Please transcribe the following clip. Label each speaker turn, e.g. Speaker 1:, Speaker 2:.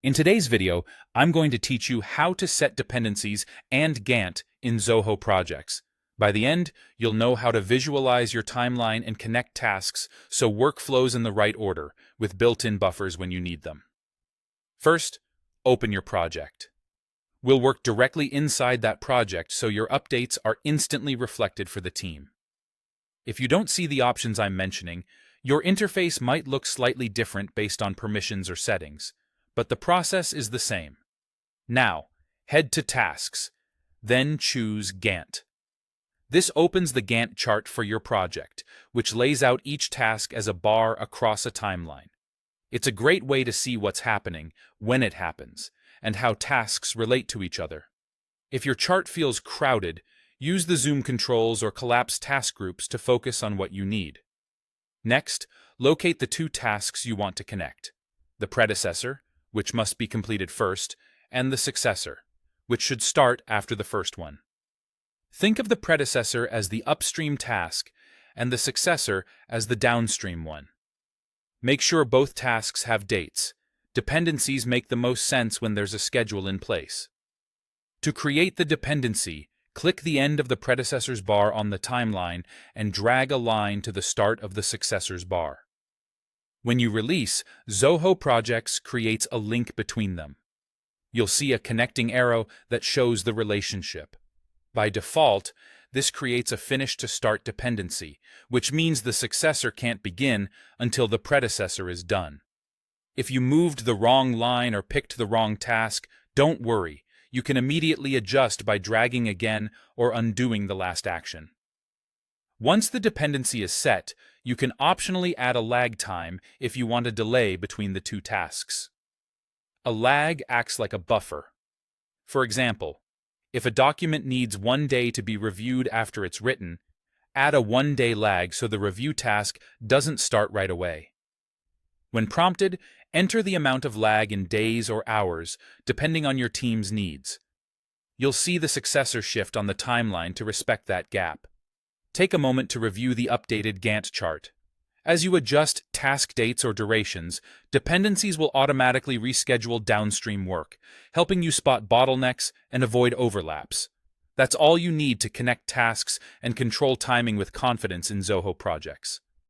Speaker 1: In today's video, I'm going to teach you how to set dependencies and Gantt in Zoho Projects. By the end, you'll know how to visualize your timeline and connect tasks so work flows in the right order, with built-in buffers when you need them. First, open your project. We'll work directly inside that project so your updates are instantly reflected for the team. If you don't see the options I'm mentioning, your interface might look slightly different based on permissions or settings, but the process is the same. Now, head to Tasks, then choose Gantt. This opens the Gantt chart for your project, which lays out each task as a bar across a timeline. It's a great way to see what's happening, when it happens, and how tasks relate to each other. If your chart feels crowded, use the zoom controls or collapse task groups to focus on what you need. Next, locate the two tasks you want to connect: the predecessor, which must be completed first, and the successor, which should start after the first one. Think of the predecessor as the upstream task and the successor as the downstream one. Make sure both tasks have dates. Dependencies make the most sense when there's a schedule in place. To create the dependency, click the end of the predecessor's bar on the timeline and drag a line to the start of the successor's bar. When you release, Zoho Projects creates a link between them. You'll see a connecting arrow that shows the relationship. By default, this creates a finish-to-start dependency, which means the successor can't begin until the predecessor is done. If you moved the wrong line or picked the wrong task, don't worry. You can immediately adjust by dragging again or undoing the last action. Once the dependency is set, you can optionally add a lag time if you want a delay between the two tasks. A lag acts like a buffer. For example, if a document needs 1 day to be reviewed after it's written, add a 1-day lag so the review task doesn't start right away. When prompted, enter the amount of lag in days or hours, depending on your team's needs. You'll see the successor shift on the timeline to respect that gap. Take a moment to review the updated Gantt chart. As you adjust task dates or durations, dependencies will automatically reschedule downstream work, helping you spot bottlenecks and avoid overlaps. That's all you need to connect tasks and control timing with confidence in Zoho Projects.